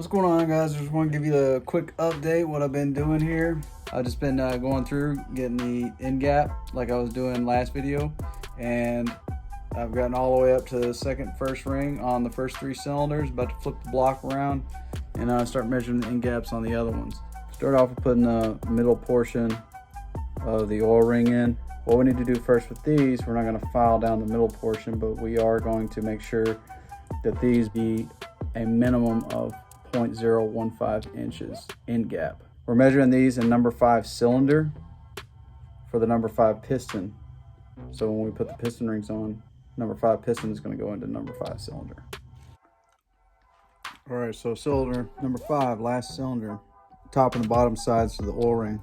What's going on, guys? I just want to give you a quick update what I've been doing here. I've just been going through getting the end gap like I was doing last video, and I've gotten all the way up to the first ring on the first 3 cylinders. About to flip the block around and start measuring the end gaps on the other ones. Start off with putting the middle portion of the oil ring in. What we need to do first with these, we're not going to file down the middle portion, but we are going to make sure that these be a minimum of 0.015 inches end gap. We're measuring these in number 5 cylinder for the number 5 piston. So when we put the piston rings on, number 5 piston is going to go into number 5 cylinder. All right, so cylinder number 5, last cylinder, top and the bottom sides of the oil ring.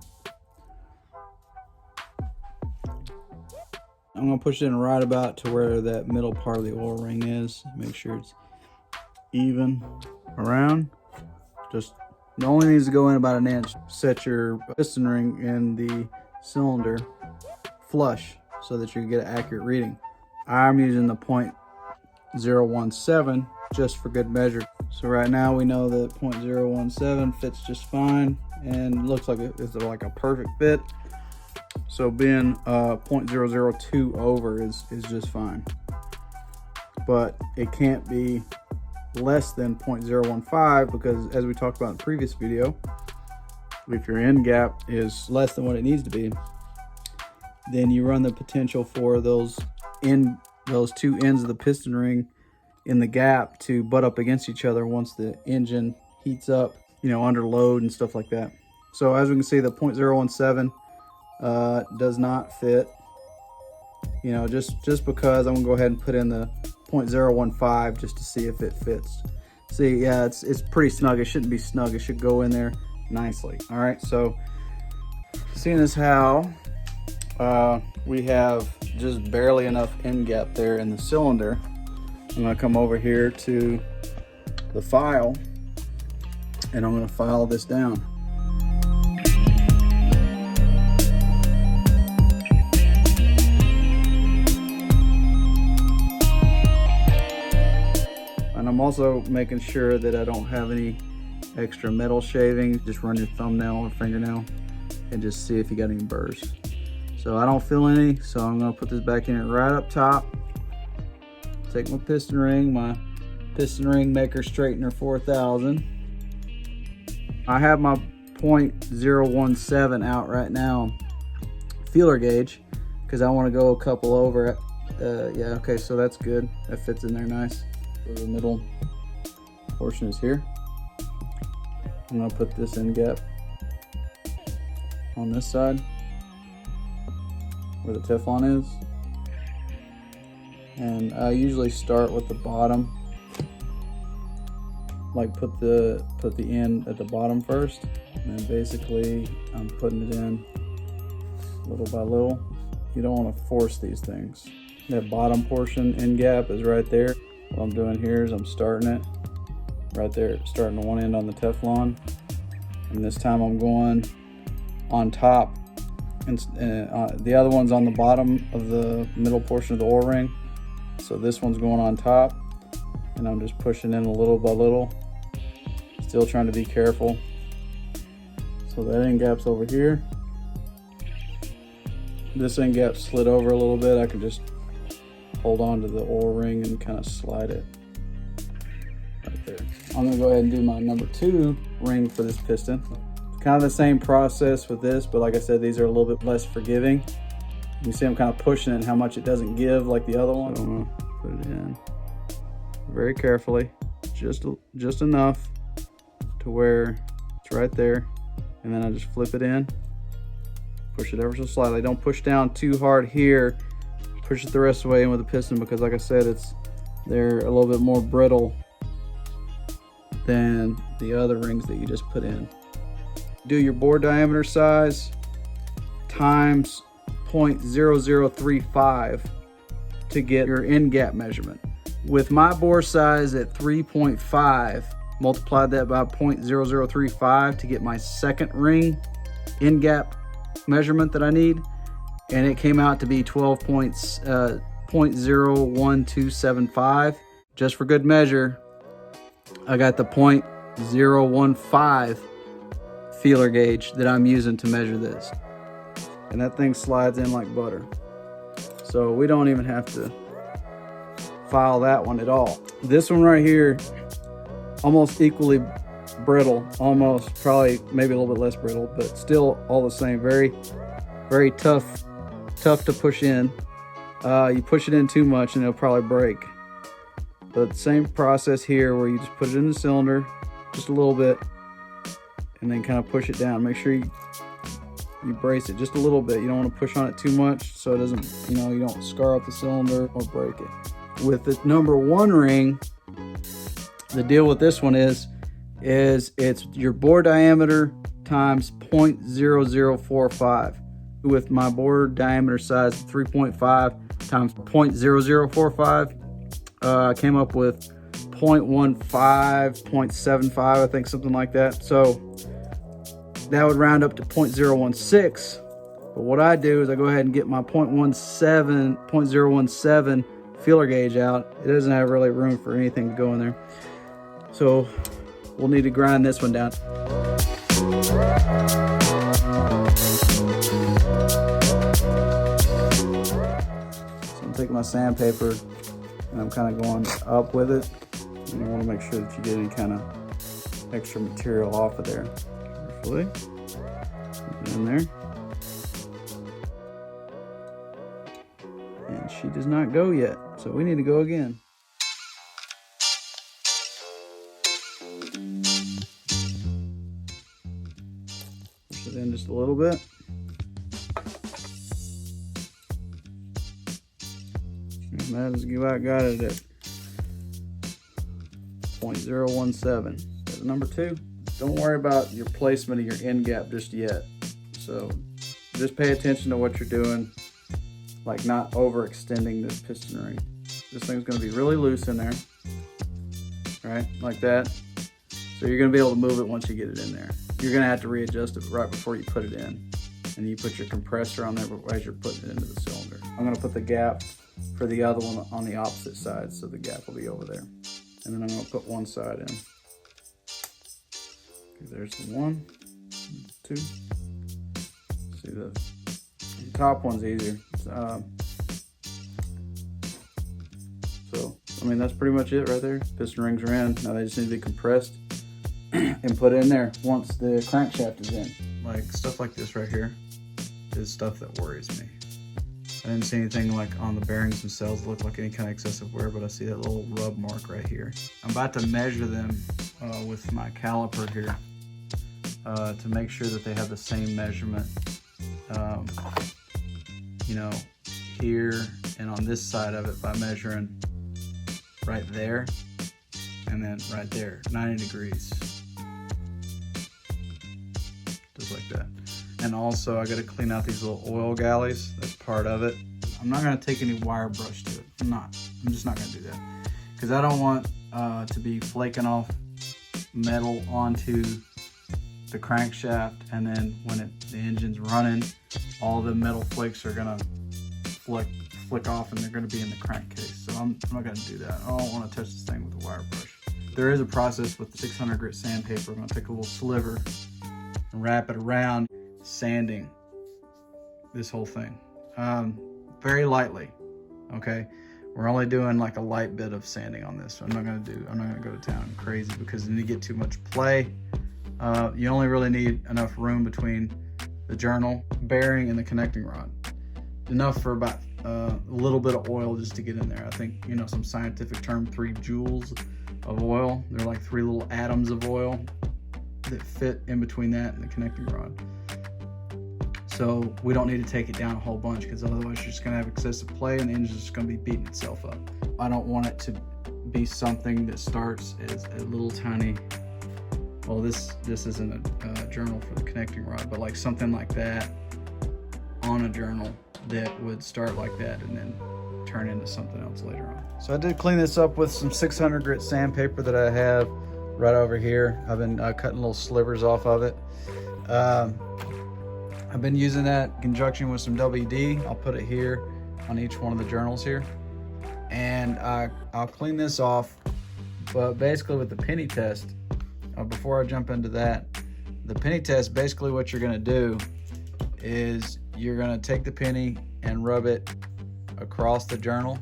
I'm going to push it in right about to where that middle part of the oil ring is. Make sure it's even around. Just, it only needs to go in about 1 inch. Set your piston ring in the cylinder flush so that you can get an accurate reading. I'm using the 0.017 just for good measure. So right now we know that 0.017 fits just fine and looks like it's like a perfect fit. So being 0.002 over is just fine. But it can't be less than 0.015 because, as we talked about in the previous video, if your end gap is less than what it needs to be, then you run the potential for those 2 ends of the piston ring in the gap to butt up against each other once the engine heats up, you know, under load and stuff like that. So as we can see, the 0.017 does not fit, you know, just because I'm gonna go ahead and put in the 0.015 just to see if it fits. See, yeah, it's pretty snug. It shouldn't be snug. It should go in there nicely. All right, so seeing as how we have just barely enough end gap there in the cylinder, I'm gonna come over here to the file and I'm gonna file this down. And I'm also making sure that I don't have any extra metal shavings. Just run your thumbnail or fingernail and just see if you got any burrs. So I don't feel any, so I'm gonna put this back in it right up top. Take my piston ring maker straightener 4000. I have my 0.017 out right now, feeler gauge, because I want to go a couple over it. Yeah, okay, so that's good. That fits in there nice. So the middle portion is here. I'm gonna put this end gap on this side where the Teflon is. And I usually start with the bottom, like put the end at the bottom first, and then basically I'm putting it in little by little. You don't want to force these things. That bottom portion end gap is right there. What I'm doing here is I'm starting it right there, starting the one end on the Teflon, and this time I'm going on top, and the other one's on the bottom of the middle portion of the oil ring. So this one's going on top, and I'm just pushing in a little by little, still trying to be careful. So that end gap's over here. This end gap slid over a little bit. I can just hold on to the oil ring and kind of slide it right there. I'm gonna go ahead and do my number 2 ring for this piston. Kind of the same process with this, but like I said, these are a little bit less forgiving. You see I'm kind of pushing it and how much it doesn't give like the other one. So I'm gonna put it in very carefully, just enough to where it's right there, and then I just flip it in, push it ever so slightly. Don't push down too hard here. Push it the rest of the way in with the piston, because like I said, they're a little bit more brittle than the other rings that you just put in. Do your bore diameter size times 0.0035 to get your end gap measurement. With my bore size at 3.5, multiply that by 0.0035 to get my second ring end gap measurement that I need, and it came out to be 0.01275. Just for good measure, I got the .015 feeler gauge that I'm using to measure this. And that thing slides in like butter. So we don't even have to file that one at all. This one right here, almost equally brittle, almost, probably maybe a little bit less brittle, but still all the same. Very, very tough to push in. You push it in too much and it'll probably break. But same process here, where you just put it in the cylinder just a little bit and then kind of push it down. Make sure you brace it just a little bit. You don't want to push on it too much so it doesn't, you don't scar up the cylinder or break it. With the number 1 ring, the deal with this one is it's your bore diameter times 0.0045. With my bore diameter size 3.5 times 0.0045, I came up with 0.15, 0.75, I think, something like that. So that would round up to 0.016. But what I do is I go ahead and get my 0.17 feeler gauge out. It doesn't have really room for anything to go in there. So we'll need to grind this one down. So I'm taking my sandpaper and I'm kind of going up with it. And you want to make sure that you get any kind of extra material off of there. Carefully. Put it in there. And she does not go yet, so we need to go again. Push it in just a little bit. And that is about got it at 0.017. That's number 2. Don't worry about your placement of your end gap just yet. So just pay attention to what you're doing, like not overextending this piston ring. This thing's going to be really loose in there, right? Like that. So you're going to be able to move it once you get it in there. You're going to have to readjust it right before you put it in. And you put your compressor on there as you're putting it into the cylinder. I'm going to put the gap for the other one on the opposite side, so the gap will be over there. And then I'm going to put one side in. Okay, there's the 1, 2. See, the top one's easier. So, I mean, that's pretty much it right there. Piston rings are in. Now they just need to be compressed and put in there once the crankshaft is in. Like, stuff like this right here is stuff that worries me. I didn't see anything like on the bearings themselves that look like any kind of excessive wear, but I see that little rub mark right here. I'm about to measure them with my caliper here to make sure that they have the same measurement. Here and on this side of it by measuring right there and then right there, 90 degrees. Just like that. And also I got to clean out these little oil galleys. That's part of it. I'm not going to take any wire brush to it. I'm just not going to do that, because I don't want to be flaking off metal onto the crankshaft, and then when the engine's running, all the metal flakes are going to flick off and they're going to be in the crankcase. So I'm not going to do that. I don't want to touch this thing with a wire brush. There is a process with the 600 grit sandpaper. I'm going to take a little sliver and wrap it around, sanding this whole thing very lightly. Okay, we're only doing like a light bit of sanding on this. So I'm not going to go to town crazy, because then you get too much play. You only really need enough room between the journal bearing and the connecting rod, enough for about a little bit of oil just to get in there. I think, some scientific term, 3 joules of oil. They're like 3 little atoms of oil that fit in between that and the connecting rod. So we don't need to take it down a whole bunch, because otherwise you're just going to have excessive play and the engine's just going to be beating itself up. I don't want it to be something that starts as a little tiny, well, this isn't a journal for the connecting rod, but like something like that on a journal that would start like that and then turn into something else later on. So I did clean this up with some 600 grit sandpaper that I have right over here. I've been cutting little slivers off of it. I've been using that in conjunction with some WD. I'll put it here on each one of the journals here. And I'll clean this off, but basically with the penny test, before I jump into that, the penny test, basically what you're gonna do is you're gonna take the penny and rub it across the journal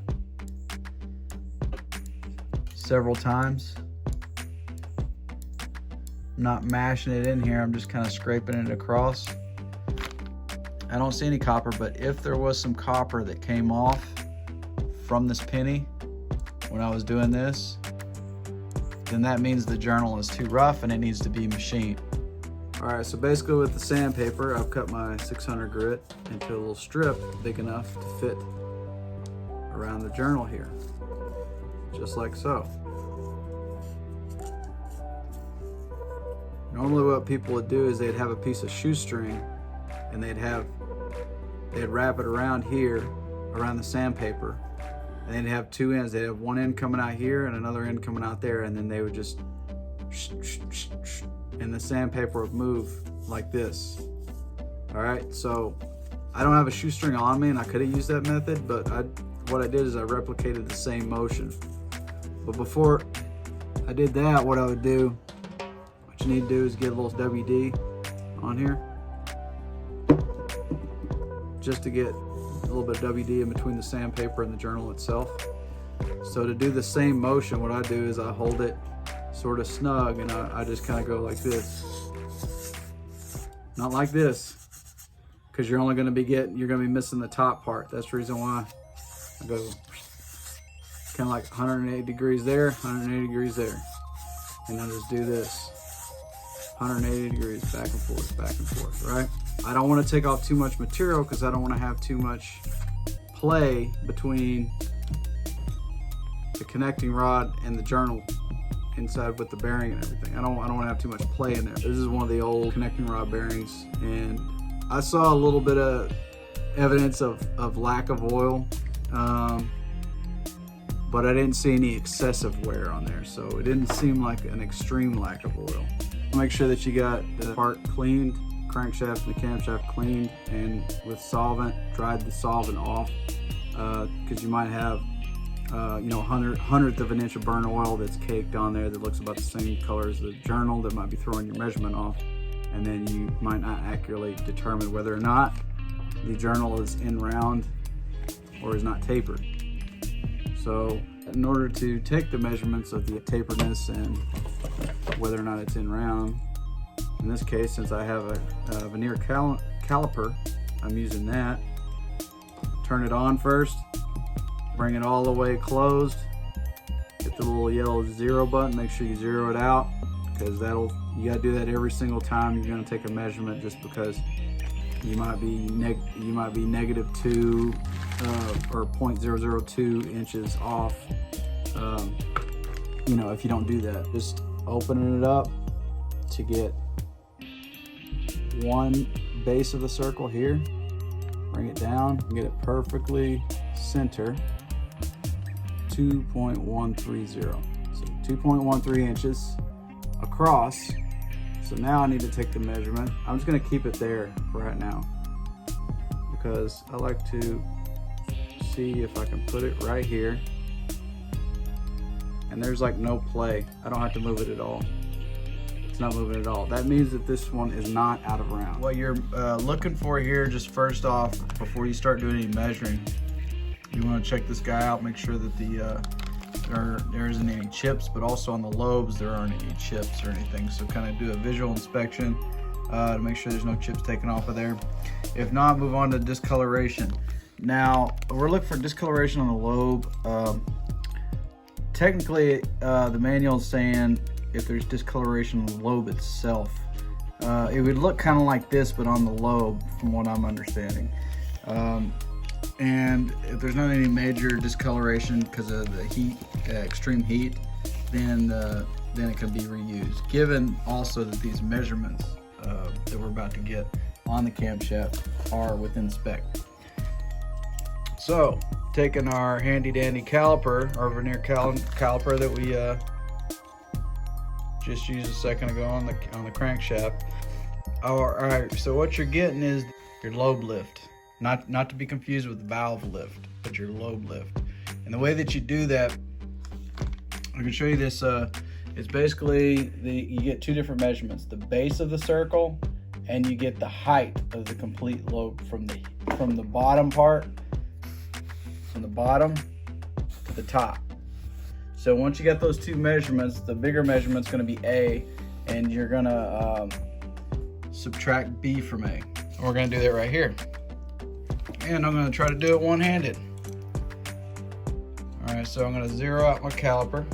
several times. I'm not mashing it in here, I'm just kind of scraping it across. I don't see any copper, but if there was some copper that came off from this penny when I was doing this, then that means the journal is too rough and it needs to be machined. All right, so basically with the sandpaper, I've cut my 600 grit into a little strip big enough to fit around the journal here, just like so. Normally what people would do is they'd have a piece of shoestring and they'd wrap it around here, around the sandpaper, and they'd have two ends. They'd have one end coming out here and another end coming out there, and then they would just and the sandpaper would move like this. All right, so I don't have a shoestring on me and I could have used that method, but what I did is I replicated the same motion. But before I did that, what I would do, what you need to do is get a little WD on here, just to get a little bit of WD in between the sandpaper and the journal itself. So to do the same motion, what I do is I hold it sort of snug and I just kind of go like this. Not like this, because you're only going to be missing the top part. That's the reason why I go kind of like 180 degrees there, 180 degrees there. And I just do this 180 degrees back and forth, right? I don't want to take off too much material because I don't want to have too much play between the connecting rod and the journal inside with the bearing and everything. I don't want to have too much play in there. This is one of the old connecting rod bearings, and I saw a little bit of evidence of lack of oil, but I didn't see any excessive wear on there, so it didn't seem like an extreme lack of oil. Make sure that you got the part cleaned, crankshaft and the camshaft cleaned, and with solvent, dried the solvent off, because you might have hundredth of an inch of burn oil that's caked on there that looks about the same color as the journal, that might be throwing your measurement off, and then you might not accurately determine whether or not the journal is in round or is not tapered. So in order to take the measurements of the taperedness and whether or not it's in round, in this case, since I have a veneer caliper, I'm using that. Turn it on first, bring it all the way closed, hit the little yellow 0 button, make sure you zero it out, because you gotta do that every single time you're gonna take a measurement, just because you might be -2 or 0.002 inches off, if you don't do that. Just opening it up to get one base of the circle here, bring it down, get it perfectly center, 2.130. So 2.13 inches across. So now I need to take the measurement. I'm just gonna keep it there for right now, because I like to see if I can put it right here. And there's like no play. I don't have to move it at all. It's not moving at all. That means that this one is not out of round. What you're looking for here, just first off, before you start doing any measuring, you want to check this guy out, make sure that there isn't any chips, but also on the lobes there aren't any chips or anything. So kind of do a visual inspection to make sure there's no chips taken off of there. If not, move on to discoloration. Now we're looking for discoloration on the lobe. Technically, the manual is saying if there's discoloration on the lobe itself, it would look kind of like this, but on the lobe, from what I'm understanding. And if there's not any major discoloration because of the heat, extreme heat, then it can be reused. Given also that these measurements that we're about to get on the camshaft are within spec. So, taking our handy dandy caliper, our veneer caliper that we just used a second ago on the crankshaft. All right, so what you're getting is your lobe lift. Not to be confused with valve lift, but your lobe lift. And the way that you do that, I can show you this It's basically you get two different measurements: the base of the circle, and you get the height of the complete lobe from the bottom part, from the bottom to the top. So once you get those two measurements, the bigger measurement's going to be A, and you're going to subtract B from A. And we're going to do that right here. And I'm going to try to do it one-handed. All right, so I'm going to zero out my caliper.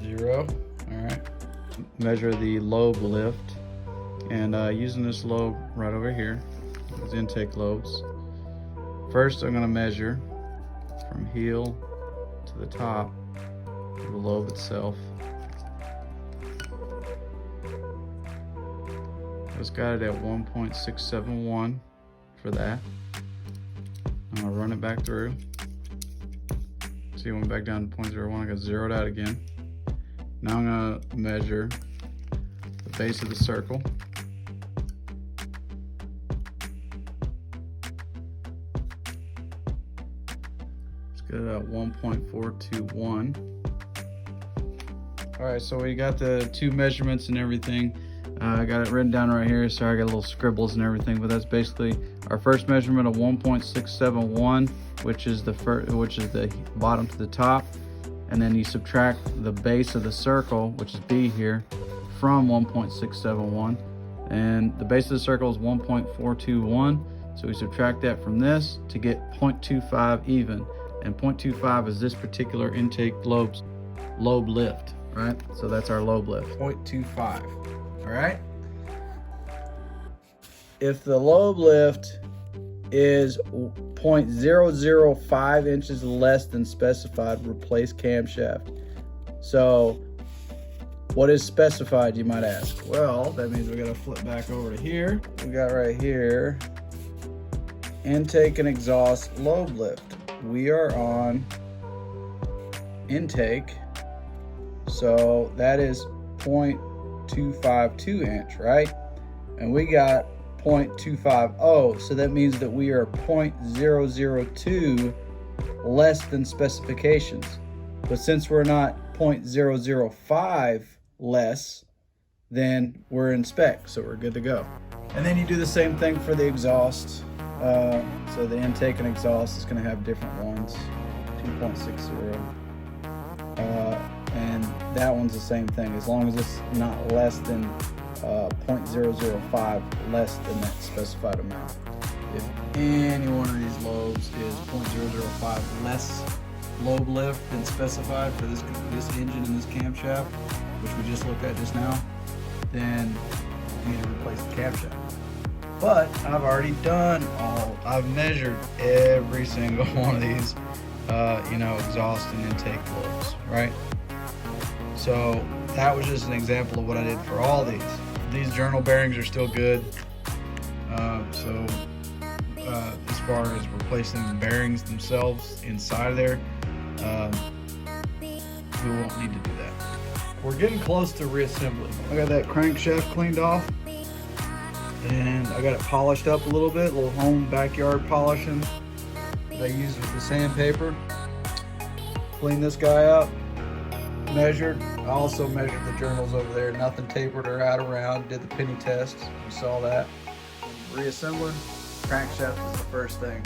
Zero. All right. Measure the lobe lift. And using this lobe right over here, those intake lobes. First, I'm going to measure from heel to the top of the lobe itself. Just got it at 1.671 for that. I'm going to run it back through. See, it went back down to 0.01. I got zeroed out again. Now I'm going to measure the base of the circle. Get it at 1.421. All right, so we got the two measurements and everything. I got it written down right here. Sorry, I got little scribbles and everything, but that's basically our first measurement of 1.671, which is the bottom to the top, and then you subtract the base of the circle, which is B here, from 1.671, and the base of the circle is 1.421. So we subtract that from this to get 0.25 even. And 0.25 is this particular intake lobe lift, right? So that's our lobe lift, 0.25, all right? If the lobe lift is 0.005 inches less than specified, replace camshaft. So what is specified, you might ask? Well, that means we gotta flip back over to here. We got right here, intake and exhaust lobe lift. We are on intake, so that is 0.252 inch, right? And we got 0.250, so that means that we are 0.002 less than specifications. But since we're not 0.005 less, then we're in spec, so we're good to go. And then you do the same thing for the exhaust. So the intake and exhaust is going to have different ones, 2.60, and that one's the same thing, as long as it's not less than 0.005 less than that specified amount. If any one of these lobes is 0.005 less lobe lift than specified for this engine and this camshaft, which we just looked at just now, then you need to replace the camshaft. But I've already done I've measured every single one of these, exhaust and intake lobes, right? So that was just an example of what I did for all these. These journal bearings are still good. As far as replacing the bearings themselves inside of there, we won't need to do that. We're getting close to reassembly. I got that crankshaft cleaned off, and I got it polished up a little bit, a little home backyard polishing that I used with the sandpaper. Cleaned this guy up, measured. I also measured the journals over there, nothing tapered or out around, did the penny test, you saw that. Reassembling, crankshaft is the first thing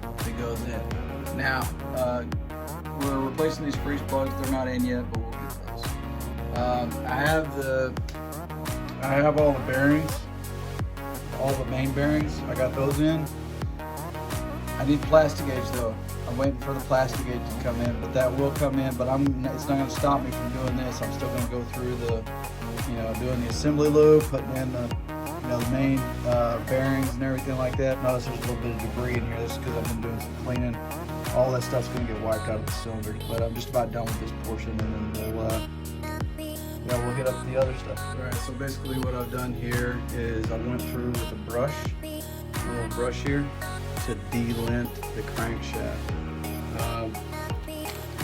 that goes in. Now, we're replacing these freeze plugs, they're not in yet, but we'll get those. I have all the bearings, all the main bearings, I got those in. I need plastic gauge though. I'm waiting for the plastic gauge to come in, but that will come in, but it's not gonna stop me from doing this. I'm still gonna go through doing the assembly loop, putting in the main bearings and everything like that. Notice there's a little bit of debris in here. This is because I've been doing some cleaning. All that stuff's gonna get wiped out of the cylinder, but I'm just about done with this portion, and then we'll hit up the other stuff. All right, so basically what I've done here is I went through with a brush, a little brush here, to delint the crankshaft.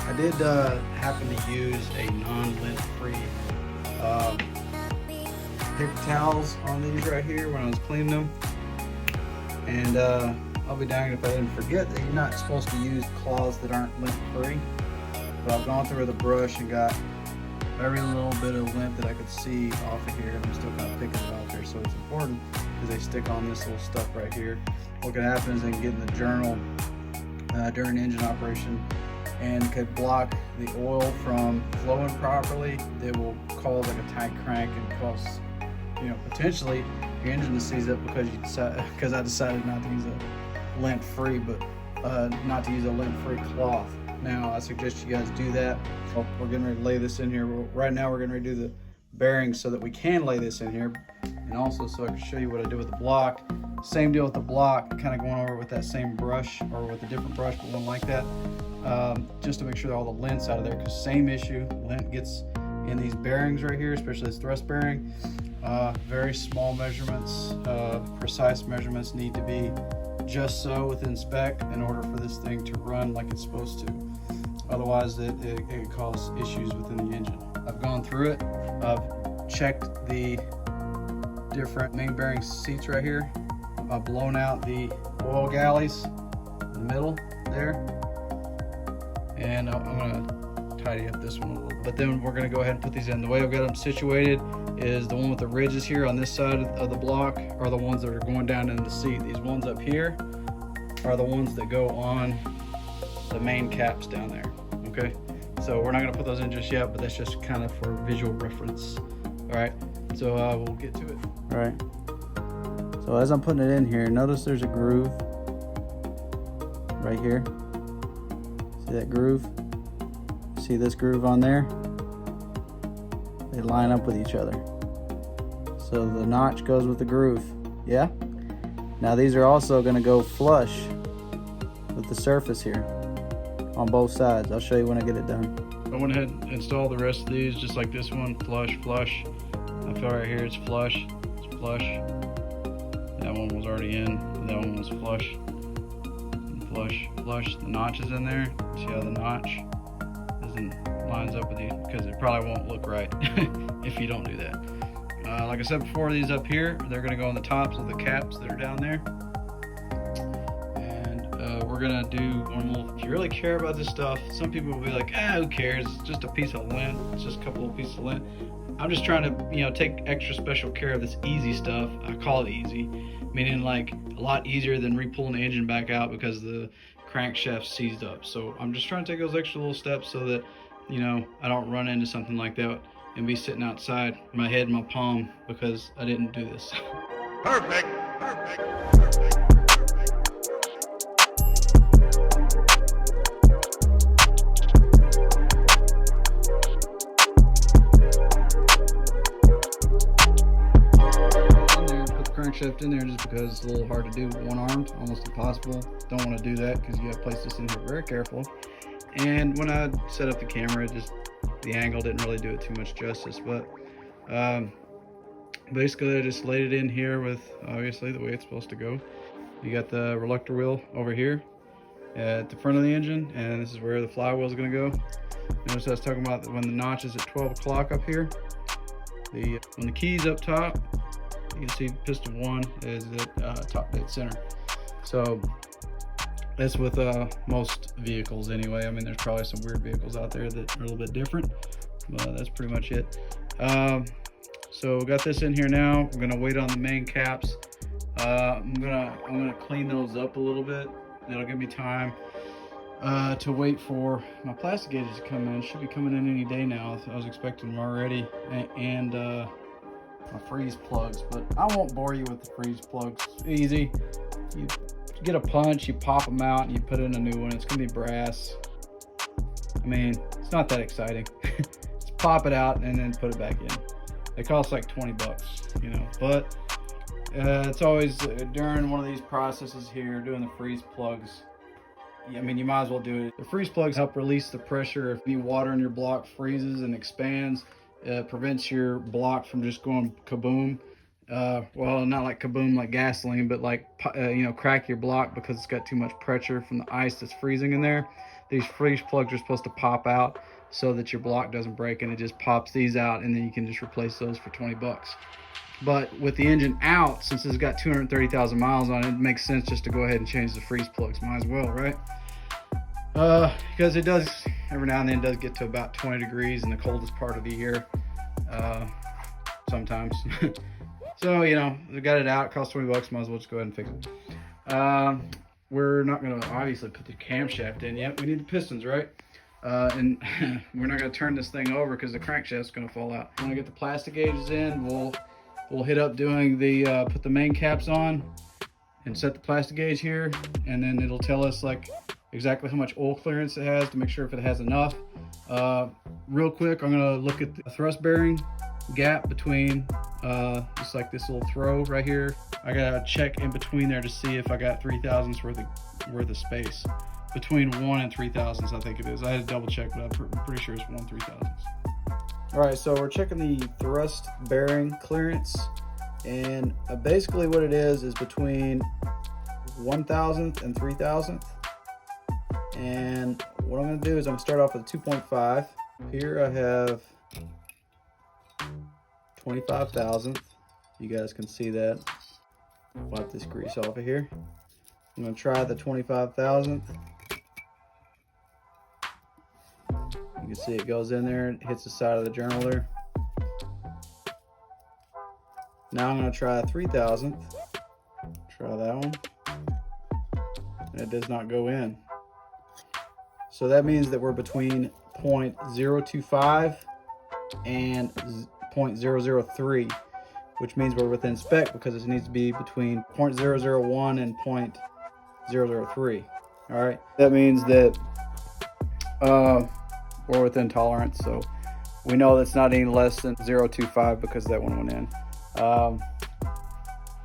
I did happen to use a non-lint free paper towels on these right here when I was cleaning them, and I'll be danged if I didn't forget that you're not supposed to use cloths that aren't lint free. But I've gone through with a brush and got every little bit of lint that I could see off of here. I'm still kind of picking it off here, so it's important because they stick on this little stuff right here. What can happen is they can get in the journal during engine operation and could block the oil from flowing properly. It will cause like a tight crank and cause, you know, potentially your engine to seize up because I decided not to use a lint-free, but not to use a lint-free cloth. Now I suggest you guys do that. Well, we're getting ready to lay this in here. Right now we're getting ready to do the bearings so that we can lay this in here, and also so I can show you what I did with the block. Same deal with the block, kind of going over with that same brush, or with a different brush, but one like that, just to make sure that all the lint's out of there, because same issue, lint gets in these bearings right here, especially this thrust bearing. Very small measurements, precise measurements need to be just so within spec in order for this thing to run like it's supposed to. Otherwise it can cause issues within the engine. I've gone through it. I've checked the different main bearing seats right here. I've blown out the oil galleys in the middle there, and I'm gonna tidy up this one a little. But then we're gonna go ahead and put these in. The way I've got them situated is the one with the ridges here on this side of the block are the ones that are going down into the seat. These ones up here are the ones that go on the main caps down there. Okay, so we're not gonna put those in just yet, but that's just kind of for visual reference. All right, so we'll get to it. All right, so as I'm putting it in here, notice there's a groove right here. See that groove? See this groove on there? They line up with each other. So the notch goes with the groove, yeah? Now these are also gonna go flush with the surface here on both sides. I'll show you when I get it done. I went ahead and installed the rest of these, just like this one, flush, flush. I feel right here, it's flush, it's flush. That one was already in, that one was flush, and flush, flush. The notch is in there. See how the notch lines up with you, because it probably won't look right if you don't do that. Like I said before, these up here, they're going to go on the tops of the caps that are down there. And we're going to do normal. If you really care about this stuff, some people will be like, who cares? It's just a piece of lint. It's just a couple of pieces of lint. I'm just trying to, you know, take extra special care of this easy stuff. I call it easy, meaning like a lot easier than re-pulling the engine back out because the crankshaft seized up. So I'm just trying to take those extra little steps so that, you know, I don't run into something like that and be sitting outside, my head in my palm, because I didn't do this. Perfect, perfect, perfect. Crankshaft in there just because it's a little hard to do one-armed, almost impossible. Don't want to do that because you have to place this in here very careful. And when I set up the camera, the angle didn't really do it too much justice. But basically I just laid it in here with, obviously, the way it's supposed to go. You got the reluctor wheel over here at the front of the engine, and this is where the flywheel is going to go. Notice I was talking about when the notch is at 12 o'clock up here. When the key's up top, you can see piston 1 is at top dead center. So that's with most vehicles anyway. I mean, there's probably some weird vehicles out there that are a little bit different, but that's pretty much it. So we got this in here now. We're gonna wait on the main caps. I'm gonna clean those up a little bit. That'll give me time to wait for my plastic gauges to come in. Should be coming in any day now. I was expecting them already, and my freeze plugs, but I won't bore you with the freeze plugs. It's easy. You get a punch, you pop them out, and you put in a new one. It's gonna be brass. I mean, it's not that exciting. Just pop it out and then put it back in. They cost like 20 bucks, you know, but it's always during one of these processes here, doing the freeze plugs, I mean, you might as well do it. The freeze plugs help release the pressure. If any water in your block freezes and expands, prevents your block from just going kaboom. Well, not like kaboom like gasoline, but like, you know, crack your block because it's got too much pressure from the ice that's freezing in there. These freeze plugs are supposed to pop out so that your block doesn't break, and it just pops these out, and then you can just replace those for 20 bucks. But with the engine out, since it's got 230,000 miles on it, it makes sense just to go ahead and change the freeze plugs. Might as well, right? Because it does every now and then it does get to about 20 degrees in the coldest part of the year, sometimes. So, you know, we got it out, it cost 20 bucks, might as well just go ahead and fix it. We're not gonna obviously put the camshaft in yet. We need the pistons, right? And we're not gonna turn this thing over because the crankshaft's gonna fall out. When I get the plastic gauges in, we'll hit up doing the put the main caps on and set the plastic gauge here, and then it'll tell us like exactly how much oil clearance it has to make sure if it has enough. Real quick, I'm gonna look at the thrust bearing gap between just like this little throw right here. I gotta check in between there to see if I got 3/1000 worth of space between 1 and 3/1000. I think it is. I had to double check, but I'm pretty sure it's 1 3/1000. All right, so we're checking the thrust bearing clearance, and basically what it is between 1/1000th and 3/1000th. And what I'm gonna do is I'm gonna start off with 2.5. Here I have 25,000. You guys can see that. Wipe this grease off of here. I'm gonna try the 25,000th. You can see it goes in there and hits the side of the journal there. Now I'm gonna try 3,000th. Try that one. And it does not go in. So that means that we're between 0.025 and 0.003, which means we're within spec because it needs to be between 0.001 and 0.003. All right, that means that we're within tolerance, so we know that's not any less than 0.25 because that one went in.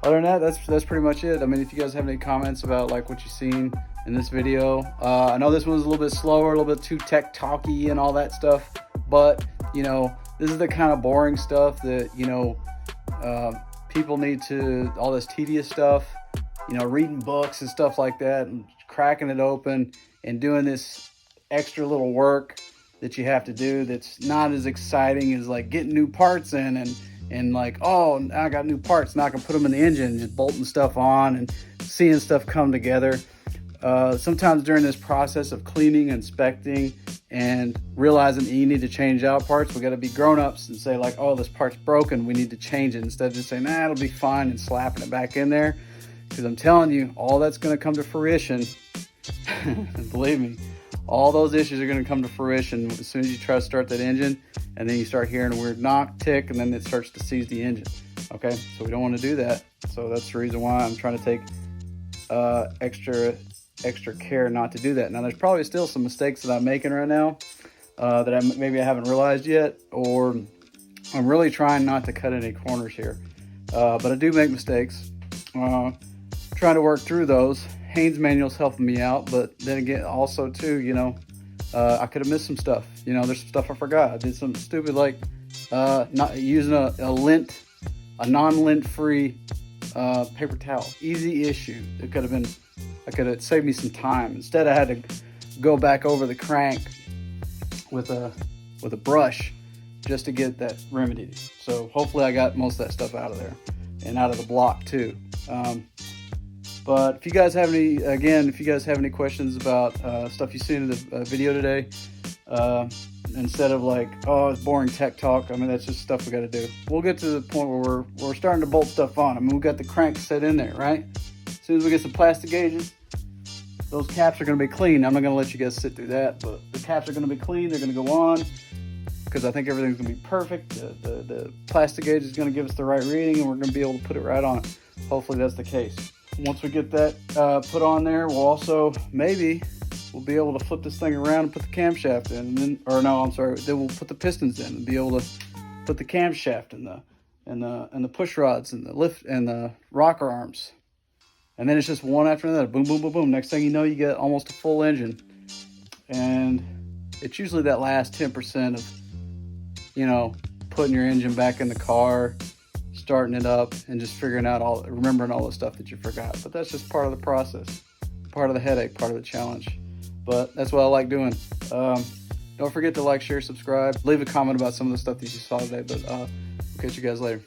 Other than that, that's pretty much it. I mean, if you guys have any comments about like what you've seen in this video, I know this one's a little bit slower, a little bit too tech talky and all that stuff, but you know, this is the kind of boring stuff that, you know, people need to, all this tedious stuff, you know, reading books and stuff like that and cracking it open and doing this extra little work that you have to do that's not as exciting as like getting new parts in and like, oh, I got new parts, now I can put them in the engine and just bolting stuff on and seeing stuff come together. Sometimes during this process of cleaning, inspecting, and realizing that you need to change out parts, we got to be grown-ups and say like, oh, this part's broken, we need to change it, instead of just saying, nah, it'll be fine and slapping it back in there. Because I'm telling you, all that's going to come to fruition. Believe me, all those issues are going to come to fruition as soon as you try to start that engine, and then you start hearing a weird knock, tick, and then it starts to seize the engine. Okay, so we don't want to do that. So that's the reason why I'm trying to take extra care not to do that. Now, there's probably still some mistakes that I'm making right now that maybe I haven't realized yet, or I'm really trying not to cut any corners here. But I do make mistakes. Trying to work through those. Haynes manual's helping me out, but then again, also too, you know, I could have missed some stuff. You know, there's some stuff I forgot. I did some stupid like not using a non-lint free paper towel. Easy issue. It could have been. I could have saved me some time. Instead, I had to go back over the crank with a brush just to get that remedied. So hopefully I got most of that stuff out of there and out of the block too. But if you guys have any questions about stuff you've seen in the video today, instead of like, oh, it's boring tech talk, I mean, that's just stuff we got to do. We'll get to the point where we're starting to bolt stuff on. I mean, we got the crank set in there, right? As soon as we get some plastic gauges, those caps are going to be clean. I'm not going to let you guys sit through that, but the caps are going to be clean. They're going to go on because I think everything's going to be perfect. The plastic gauge is going to give us the right reading, and we're going to be able to put it right on. Hopefully that's the case. Once we get that put on there, we'll be able to flip this thing around and put the camshaft in, and then, or no, I'm sorry, then we'll put the pistons in and be able to put the camshaft and the push rods and the lift and the rocker arms. And then it's just one after another, boom, boom, boom, boom. Next thing you know, you get almost a full engine. And it's usually that last 10% of, you know, putting your engine back in the car, starting it up, and just remembering all the stuff that you forgot. But that's just part of the process, part of the headache, part of the challenge. But that's what I like doing. Don't forget to like, share, subscribe. Leave a comment about some of the stuff that you saw today. But we'll catch you guys later.